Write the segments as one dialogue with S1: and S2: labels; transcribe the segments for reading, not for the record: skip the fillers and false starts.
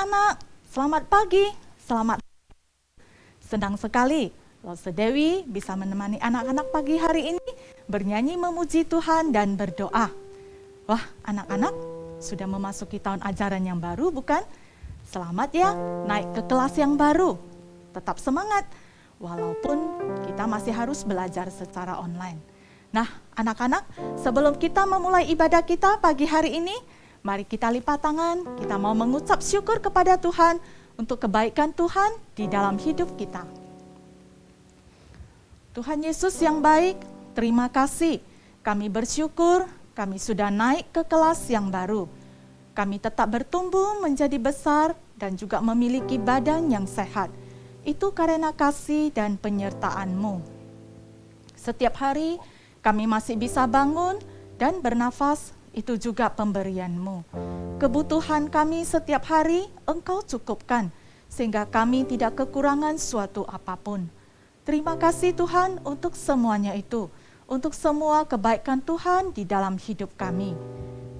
S1: anak-anak, selamat pagi, selamat. Senang sekali Lose Dewi bisa menemani anak-anak pagi hari ini bernyanyi memuji Tuhan dan berdoa. Wah, anak-anak sudah memasuki tahun ajaran yang baru, bukan? Selamat ya, naik ke kelas yang baru. Tetap semangat, walaupun kita masih harus belajar secara online. Nah, anak-anak, sebelum kita memulai ibadah kita pagi hari ini, mari kita lipat tangan, kita mau mengucap syukur kepada Tuhan untuk kebaikan Tuhan di dalam hidup kita. Tuhan Yesus yang baik, terima kasih. Kami bersyukur, kami sudah naik ke kelas yang baru. Kami tetap bertumbuh menjadi besar dan juga memiliki badan yang sehat. Itu karena kasih dan penyertaan-Mu. Setiap hari, kami masih bisa bangun dan bernafas, itu juga pemberian-Mu. Kebutuhan kami setiap hari Engkau cukupkan, sehingga kami tidak kekurangan suatu apapun. Terima kasih Tuhan untuk semuanya itu, untuk semua kebaikan Tuhan di dalam hidup kami.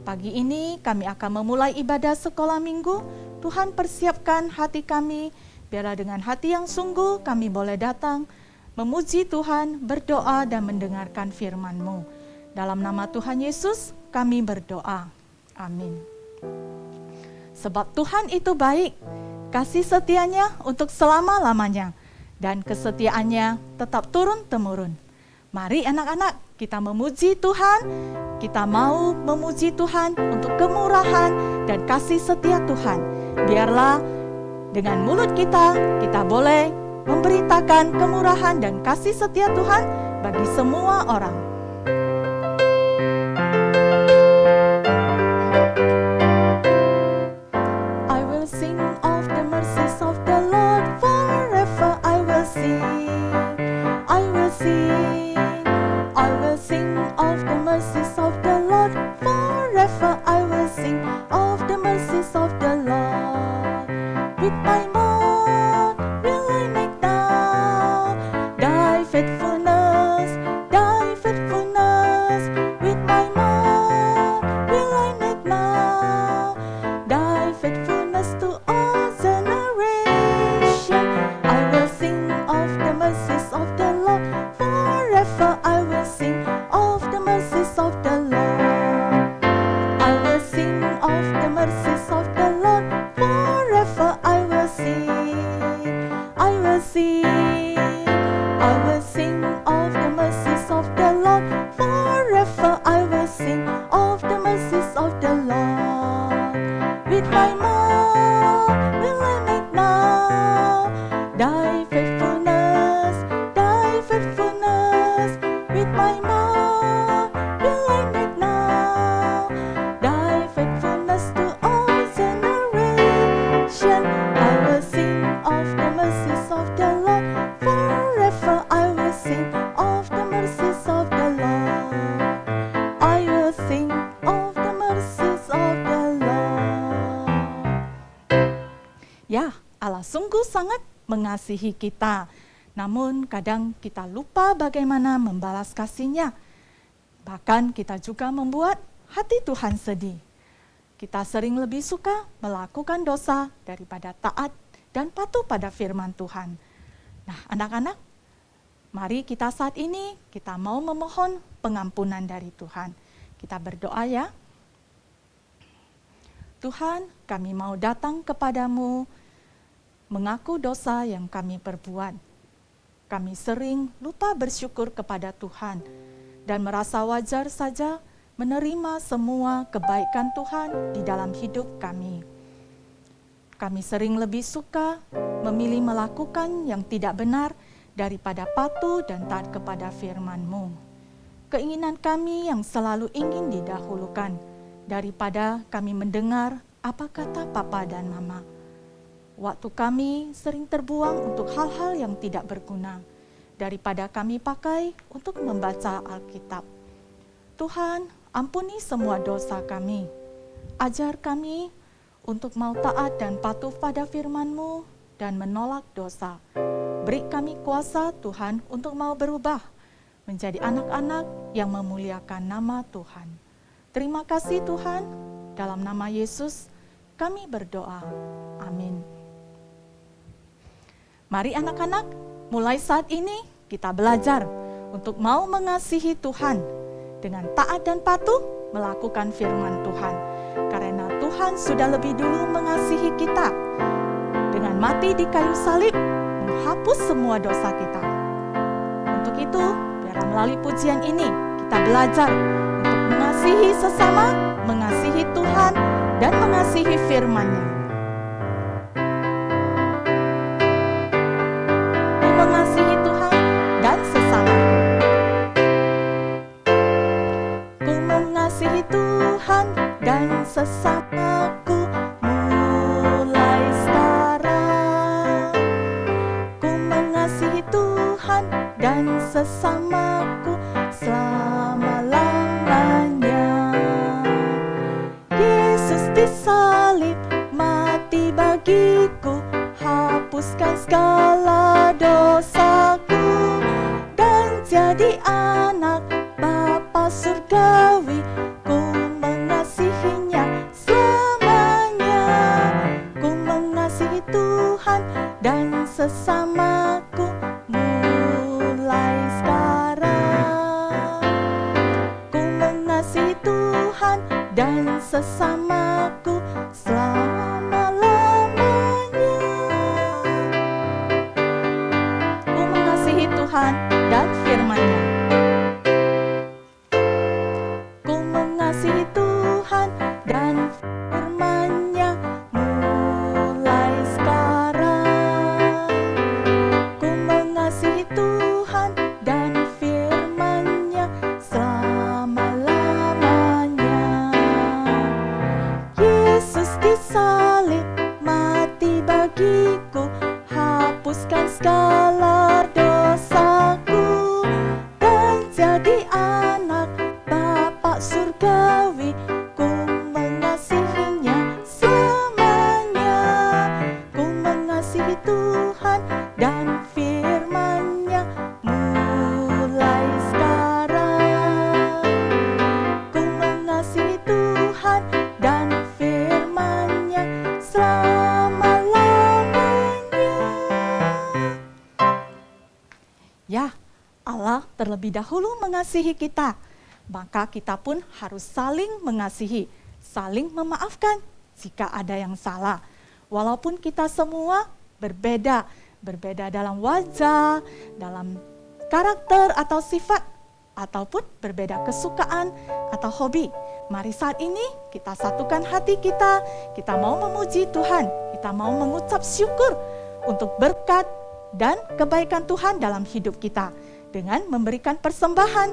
S1: Pagi ini kami akan memulai ibadah sekolah minggu. Tuhan persiapkan hati kami, biarlah dengan hati yang sungguh kami boleh datang, memuji Tuhan, berdoa dan mendengarkan firman-Mu. Dalam nama Tuhan Yesus kami berdoa. Amin. Sebab Tuhan itu baik, kasih setianya untuk selama-lamanya, dan kesetiaannya tetap turun-temurun. Mari anak-anak, kita memuji Tuhan, kita mau memuji Tuhan untuk kemurahan dan kasih setia Tuhan. Biarlah dengan mulut kita boleh memberitakan kemurahan dan kasih setia Tuhan bagi semua orang. I will sing of the mercies of the Lord forever. I will sing, I will sing, I will sing of the mercies of the Lord forever. I will sing of the mercies of the Lord. With my mouth will I make known thy faithfulness, thy faithfulness. With my mouth will I make known thy faithfulness to all generation. I will sing of the mercies of the Lord forever. I will sing of the mercies of the Lord. I will sing of the mercies of the Lord forever. I will sing, I will sing, I will sing of the mercies of the Lord forever. I will sing of the mercies of the Lord. With my mouth will I make known thy faithfulness, thy faithfulness. With my mouth will I make known thy faithfulness to all generation. I will sing of the mercies of the Lord forever. I will sing of the mercies of the Lord. I will sing of the mercies of the Lord. Ya, Allah sungguh sangat mengasihi kita. Namun kadang kita lupa bagaimana membalas kasih-Nya. Bahkan kita juga membuat hati Tuhan sedih. Kita sering lebih suka melakukan dosa daripada taat dan patuh pada firman Tuhan. Nah, anak-anak, mari kita saat ini kita mau memohon pengampunan dari Tuhan. Kita berdoa ya. Tuhan, kami mau datang kepadamu mengaku dosa yang kami perbuat. Kami sering lupa bersyukur kepada Tuhan dan merasa wajar saja menerima semua kebaikan Tuhan di dalam hidup kami. Kami sering lebih suka memilih melakukan yang tidak benar daripada patuh dan taat kepada firman-Mu. Keinginan kami yang selalu ingin didahulukan daripada kami mendengar apa kata papa dan mama. Waktu kami sering terbuang untuk hal-hal yang tidak berguna daripada kami pakai untuk membaca Alkitab. Tuhan, ampuni semua dosa kami. Ajar kami untuk mau taat dan patuh pada firman-Mu dan menolak dosa. Beri kami kuasa Tuhan untuk mau berubah menjadi anak-anak yang memuliakan nama Tuhan. Terima kasih Tuhan, dalam nama Yesus kami berdoa. Amin. Mari anak-anak, mulai saat ini kita belajar untuk mau mengasihi Tuhan dengan taat dan patuh melakukan firman Tuhan. Karena Tuhan sudah lebih dulu mengasihi kita dengan mati di kayu salib, menghapus semua dosa kita. Untuk itu, biarlah melalui pujian ini kita belajar untuk mengasihi sesama, mengasihi Tuhan, dan mengasihi firman-Nya. Ku mengasihi Tuhan dan sesamaku. Ku mengasihi Tuhan dan sesamaku mulai sekarang. Ku mengasihi Tuhan dan sesamaku selama-lamanya. Yesus disalib mati bagiku, hapuskan segala dosaku, dan jadi anak Bapa surgawi. Ku mengasihinya selamanya. Ku mengasihi Tuhan dan sesamaku mulai sekarang. Ku mengasihi Tuhan dan sesamaku selama-lamanya. Ku mengasihi Tuhan dan firman-Nya. Ku mengasihi Tuhan dan firman-Nya mulai sekarang. Ku mengasihi Tuhan dan firman-Nya selama-lamanya. Yesus disalib mati bagiku, hapuskan segala dosaku, dan jadi anak Bapa surgawi. Ku mengasihinya selamanya. Ku mengasihi Tuhan dan firman-Nya mulai sekarang. Ku mengasihi Tuhan dan firman-Nya selama-lamanya. Ya, Allah terlebih dahulu mengasihi kita, maka kita pun harus saling mengasihi, saling memaafkan jika ada yang salah. Walaupun kita semua berbeda dalam wajah, dalam karakter atau sifat, ataupun berbeda kesukaan atau hobi. Mari saat ini kita satukan hati kita mau memuji Tuhan, kita mau mengucap syukur untuk berkat dan kebaikan Tuhan dalam hidup kita dengan memberikan persembahan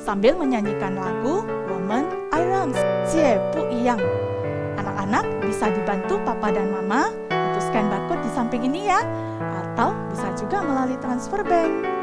S1: sambil menyanyikan lagu Woman I Ram Jie Bu Iyang. Anak-anak bisa dibantu papa dan mama untuk scan barcode di samping ini ya, atau bisa juga melalui transfer bank.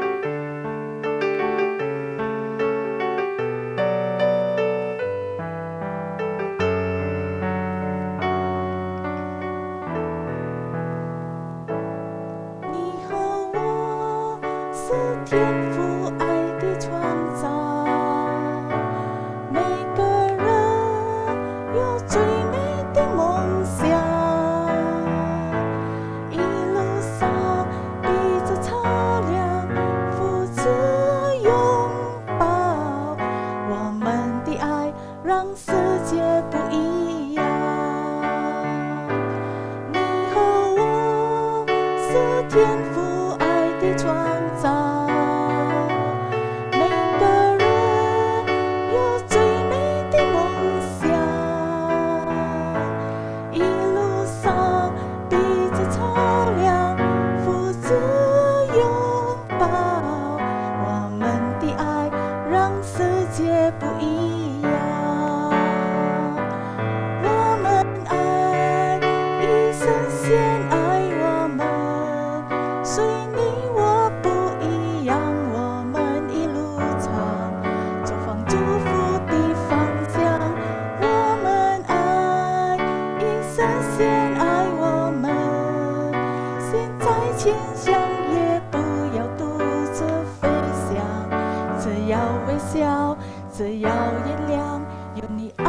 S1: 只要眼亮，有你爱的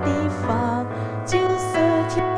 S1: 地方，就色天。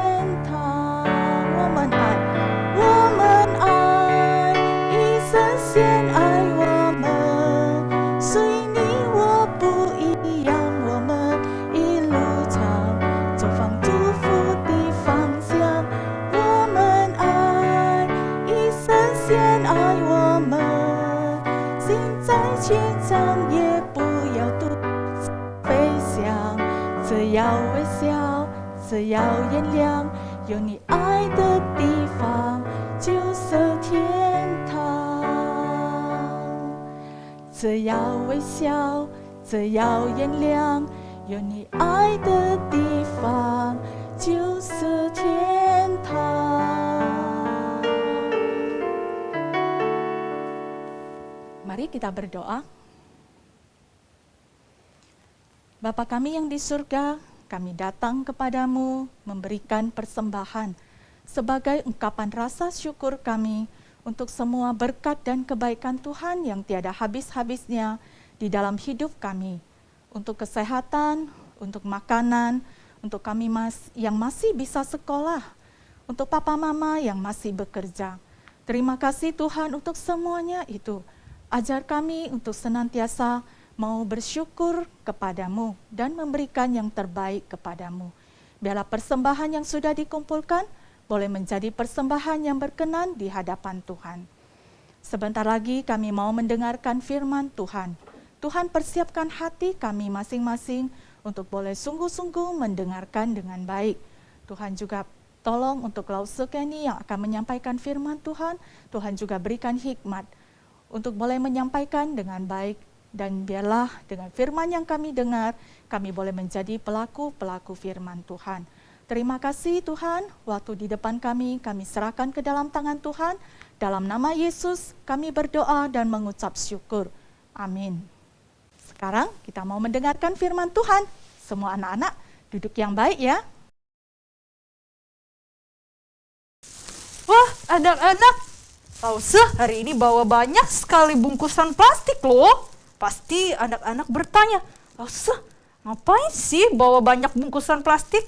S1: 要微笑，只要原谅，有你爱的地方就是天堂。只要微笑，只要原谅，有你爱的地方就是天堂。Mari kita berdoa. Bapa kami yang di surga, kami datang kepadamu memberikan persembahan sebagai ungkapan rasa syukur kami untuk semua berkat dan kebaikan Tuhan yang tiada habis-habisnya di dalam hidup kami. Untuk kesehatan, untuk makanan, untuk kami yang masih bisa sekolah, untuk papa mama yang masih bekerja. Terima kasih Tuhan untuk semuanya itu. Ajar kami untuk senantiasa mau bersyukur kepadamu dan memberikan yang terbaik kepadamu. Biarlah persembahan yang sudah dikumpulkan boleh menjadi persembahan yang berkenan di hadapan Tuhan. Sebentar lagi kami mau mendengarkan firman Tuhan. Tuhan persiapkan hati kami masing-masing untuk boleh sungguh-sungguh mendengarkan dengan baik. Tuhan juga tolong untuk Lause Kenny yang akan menyampaikan firman Tuhan. Tuhan juga berikan hikmat untuk boleh menyampaikan dengan baik, dan biarlah dengan firman yang kami dengar, kami boleh menjadi pelaku-pelaku firman Tuhan. Terima kasih Tuhan, waktu di depan kami serahkan ke dalam tangan Tuhan. Dalam nama Yesus kami berdoa dan mengucap syukur. Amin. Sekarang kita mau mendengarkan firman Tuhan. Semua anak-anak duduk yang baik ya.
S2: Wah, anak-anak, Lause hari ini bawa banyak sekali bungkusan plastik loh. Pasti anak-anak bertanya, Lause, ngapain sih bawa banyak bungkusan plastik?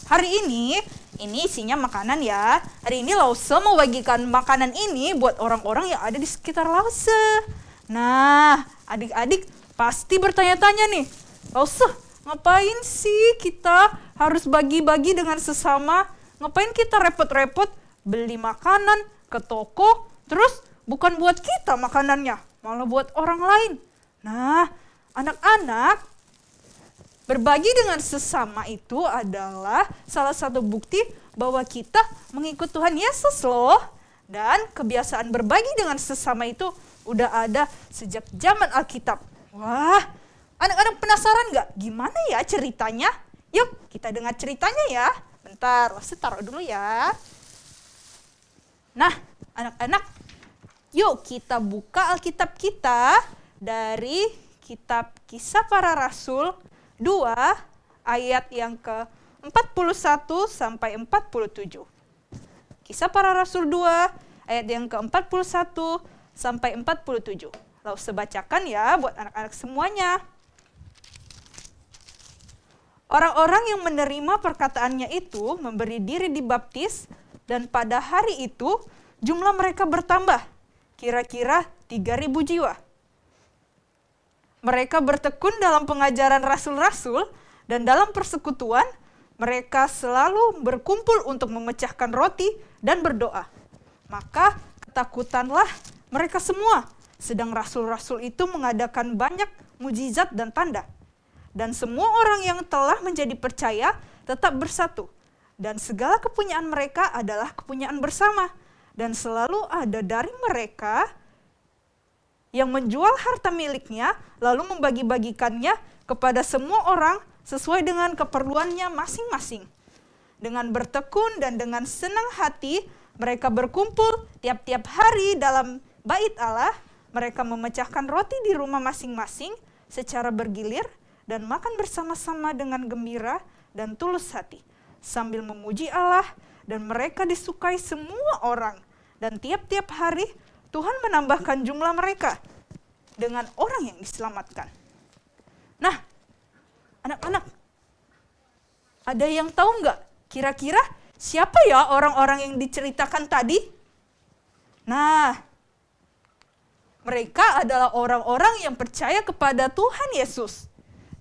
S2: Hari ini isinya makanan ya. Hari ini Lause mau bagikan makanan ini buat orang-orang yang ada di sekitar Lause. Nah, adik-adik pasti bertanya-tanya nih, Lause, ngapain sih kita harus bagi-bagi dengan sesama? Ngapain kita repot-repot beli makanan ke toko, terus bukan buat kita makanannya, malah buat orang lain. Nah, anak-anak, berbagi dengan sesama itu adalah salah satu bukti bahwa kita mengikut Tuhan Yesus loh. Dan kebiasaan berbagi dengan sesama itu udah ada sejak zaman Alkitab. Wah, anak-anak penasaran nggak? Gimana ya ceritanya? Yuk kita dengar ceritanya ya. Bentar, saya taruh dulu ya. Nah, anak-anak, yuk kita buka Alkitab kita dari kitab Kisah Para Rasul 2 ayat yang ke-41 sampai 47. Kisah Para Rasul 2 ayat yang ke-41 sampai 47. Lalu saya bacakan ya buat anak-anak semuanya. Orang-orang yang menerima perkataannya itu memberi diri dibaptis, dan pada hari itu jumlah mereka bertambah, kira-kira 3.000 jiwa. Mereka bertekun dalam pengajaran rasul-rasul, dan dalam persekutuan mereka selalu berkumpul untuk memecahkan roti dan berdoa. Maka ketakutanlah mereka semua, sedang rasul-rasul itu mengadakan banyak mujizat dan tanda. Dan semua orang yang telah menjadi percaya tetap bersatu. Dan segala kepunyaan mereka adalah kepunyaan bersama. Dan selalu ada dari mereka yang menjual harta miliknya, lalu membagi-bagikannya kepada semua orang sesuai dengan keperluannya masing-masing. Dengan bertekun dan dengan senang hati, mereka berkumpul tiap-tiap hari dalam bait Allah. Mereka memecahkan roti di rumah masing-masing secara bergilir dan makan bersama-sama dengan gembira dan tulus hati, sambil memuji Allah, dan mereka disukai semua orang. Dan tiap-tiap hari Tuhan menambahkan jumlah mereka dengan orang yang diselamatkan. Nah, anak-anak, ada yang tahu nggak kira-kira siapa ya orang-orang yang diceritakan tadi? Nah, mereka adalah orang-orang yang percaya kepada Tuhan Yesus.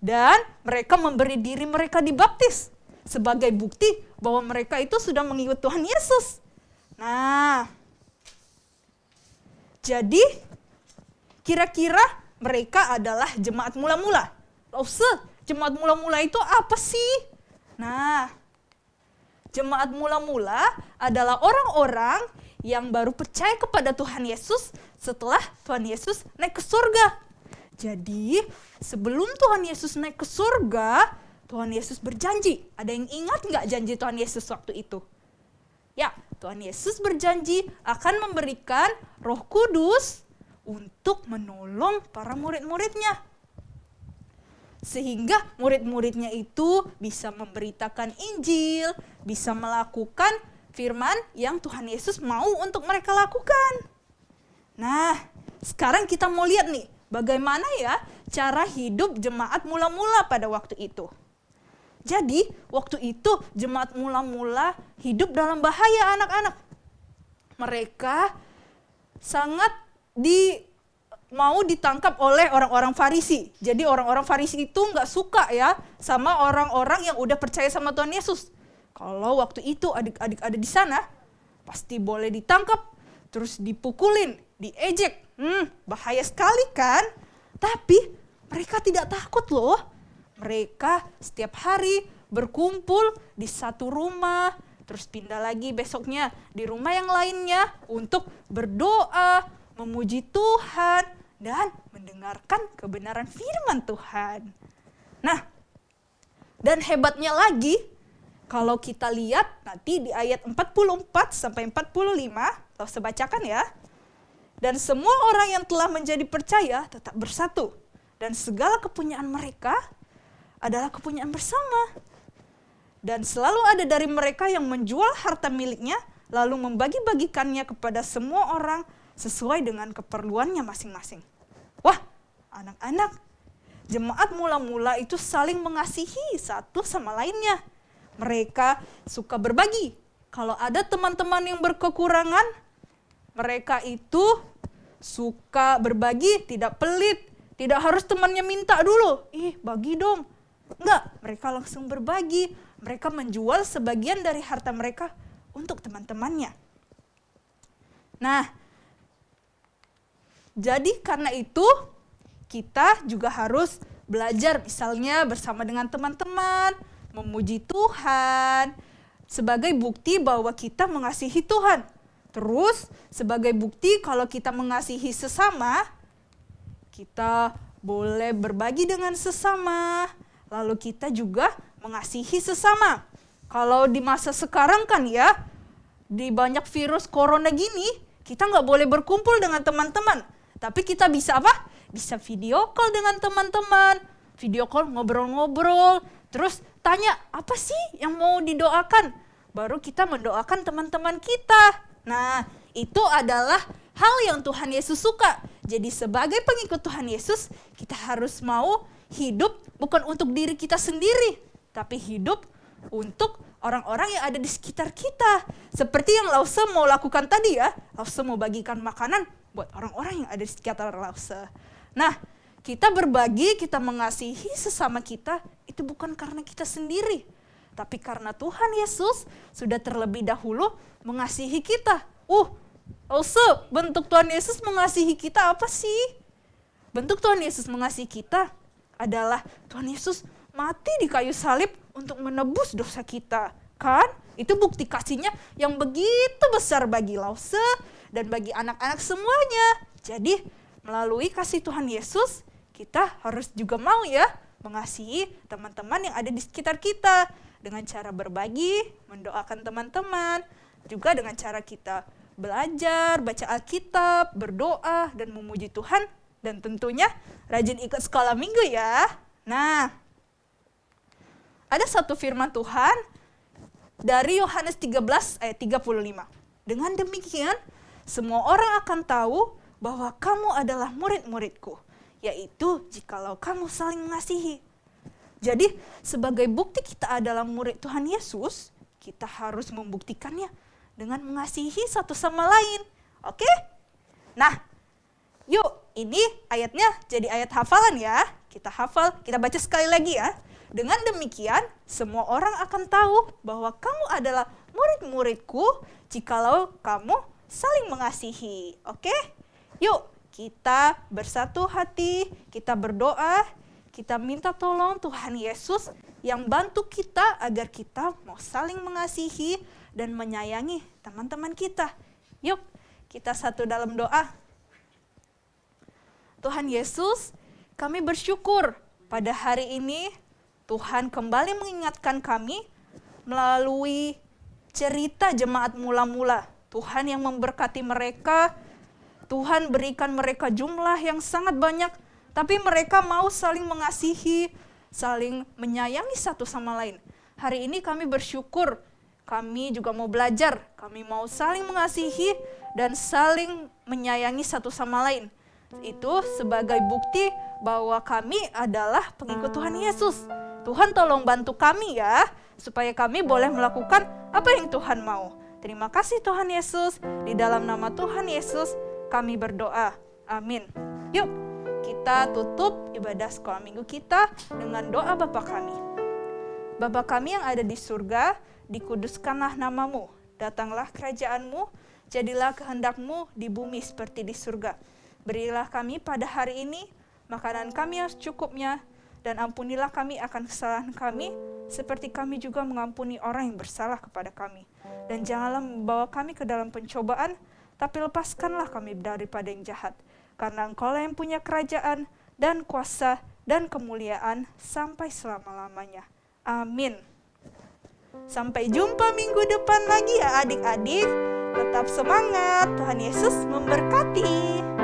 S2: Dan mereka memberi diri mereka dibaptis sebagai bukti bahwa mereka itu sudah mengikut Tuhan Yesus. Nah, jadi kira-kira mereka adalah jemaat mula-mula. Lause, Jemaat mula-mula itu apa sih? Nah, jemaat mula-mula adalah orang-orang yang baru percaya kepada Tuhan Yesus setelah Tuhan Yesus naik ke surga. Jadi, sebelum Tuhan Yesus naik ke surga, Tuhan Yesus berjanji. Ada yang ingat nggak janji Tuhan Yesus waktu itu? Ya, Tuhan Yesus berjanji akan memberikan Roh Kudus untuk menolong para murid-muridnya. Sehingga murid-muridnya itu bisa memberitakan Injil, bisa melakukan firman yang Tuhan Yesus mau untuk mereka lakukan. Nah, sekarang kita mau lihat nih, bagaimana ya cara hidup jemaat mula-mula pada waktu itu. Jadi, waktu itu jemaat mula-mula hidup dalam bahaya anak-anak. Mereka sangat mau ditangkap oleh orang-orang Farisi. Jadi orang-orang Farisi itu nggak suka ya sama orang-orang yang udah percaya sama Tuhan Yesus. Kalau waktu itu adik-adik ada di sana, pasti boleh ditangkap, terus dipukulin, diejek. Bahaya sekali kan? Tapi mereka tidak takut loh. Mereka setiap hari berkumpul di satu rumah, terus pindah lagi besoknya di rumah yang lainnya untuk berdoa, memuji Tuhan, dan mendengarkan kebenaran firman Tuhan. Nah, dan hebatnya lagi, kalau kita lihat nanti di ayat 44 sampai 45, saya bacakan ya. Dan semua orang yang telah menjadi percaya tetap bersatu, dan segala kepunyaan mereka adalah kepunyaan bersama. Dan selalu ada dari mereka yang menjual harta miliknya, lalu membagi-bagikannya kepada semua orang sesuai dengan keperluannya masing-masing. Wah, anak-anak, jemaat mula-mula itu saling mengasihi satu sama lainnya. Mereka suka berbagi. Kalau ada teman-teman yang berkekurangan, mereka itu suka berbagi, tidak pelit. Tidak harus temannya minta dulu. Bagi dong. Enggak, mereka langsung berbagi. Mereka menjual sebagian dari harta mereka untuk teman-temannya. Nah, jadi karena itu kita juga harus belajar misalnya bersama dengan teman-teman, memuji Tuhan sebagai bukti bahwa kita mengasihi Tuhan. Terus sebagai bukti kalau kita mengasihi sesama, kita boleh berbagi dengan sesama, lalu kita juga mengasihi sesama. Kalau di masa sekarang kan ya, di banyak virus corona gini, kita nggak boleh berkumpul dengan teman-teman. Tapi kita bisa apa? Bisa video call dengan teman-teman. Video call ngobrol-ngobrol. Terus tanya, apa sih yang mau didoakan? Baru kita mendoakan teman-teman kita. Nah, itu adalah hal yang Tuhan Yesus suka. Jadi sebagai pengikut Tuhan Yesus, kita harus mau hidup bukan untuk diri kita sendiri, tapi hidup untuk orang-orang yang ada di sekitar kita. Seperti yang Lause mau lakukan tadi ya. Lause mau bagikan makanan buat orang-orang yang ada di sekitar Lause. Nah, kita berbagi, kita mengasihi sesama kita, itu bukan karena kita sendiri. Tapi karena Tuhan Yesus sudah terlebih dahulu mengasihi kita. Lause, bentuk Tuhan Yesus mengasihi kita apa sih? Bentuk Tuhan Yesus mengasihi kita adalah Tuhan Yesus mati di kayu salib untuk menebus dosa kita. Kan? Itu bukti kasihnya yang begitu besar bagi Lause dan bagi anak-anak semuanya. Jadi melalui kasih Tuhan Yesus, kita harus juga mau ya mengasihi teman-teman yang ada di sekitar kita. Dengan cara berbagi, mendoakan teman-teman, juga dengan cara kita belajar, baca Alkitab, berdoa, dan memuji Tuhan. Dan tentunya rajin ikut sekolah minggu ya. Nah, ada satu firman Tuhan dari Yohanes 13 ayat 35. Dengan demikian, semua orang akan tahu bahwa kamu adalah murid-muridku, yaitu jikalau kamu saling mengasihi. Jadi, sebagai bukti kita adalah murid Tuhan Yesus, kita harus membuktikannya dengan mengasihi satu sama lain. Oke? Nah, yuk, ini ayatnya jadi ayat hafalan ya. Kita hafal, kita baca sekali lagi ya. Dengan demikian, semua orang akan tahu bahwa kamu adalah murid-muridku jikalau kamu saling mengasihi. Oke? Yuk, kita bersatu hati, kita berdoa, Kita minta tolong Tuhan Yesus yang bantu kita agar kita mau saling mengasihi dan menyayangi teman-teman kita. Yuk, kita satu dalam doa. Tuhan Yesus, kami bersyukur pada hari ini Tuhan kembali mengingatkan kami melalui cerita jemaat mula-mula. Tuhan yang memberkati mereka, Tuhan berikan mereka jumlah yang sangat banyak, tapi mereka mau saling mengasihi, saling menyayangi satu sama lain. Hari ini kami bersyukur, kami juga mau belajar, kami mau saling mengasihi dan saling menyayangi satu sama lain. Itu sebagai bukti bahwa kami adalah pengikut Tuhan Yesus. Tuhan tolong bantu kami ya, supaya kami boleh melakukan apa yang Tuhan mau. Terima kasih Tuhan Yesus, di dalam nama Tuhan Yesus kami berdoa. Amin. Yuk, kita tutup ibadah sekolah minggu kita dengan doa Bapa kami. Bapa kami yang ada di surga, dikuduskanlah namamu, datanglah kerajaanmu, jadilah kehendakmu di bumi seperti di surga. Berilah kami pada hari ini makanan kami yang secukupnya, dan ampunilah kami akan kesalahan kami, seperti kami juga mengampuni orang yang bersalah kepada kami. Dan janganlah membawa kami ke dalam pencobaan, tapi lepaskanlah kami daripada yang jahat. Karena Engkau-lah yang punya kerajaan dan kuasa dan kemuliaan sampai selama-lamanya. Amin. Sampai jumpa minggu depan lagi ya adik-adik. Tetap semangat, Tuhan Yesus memberkati.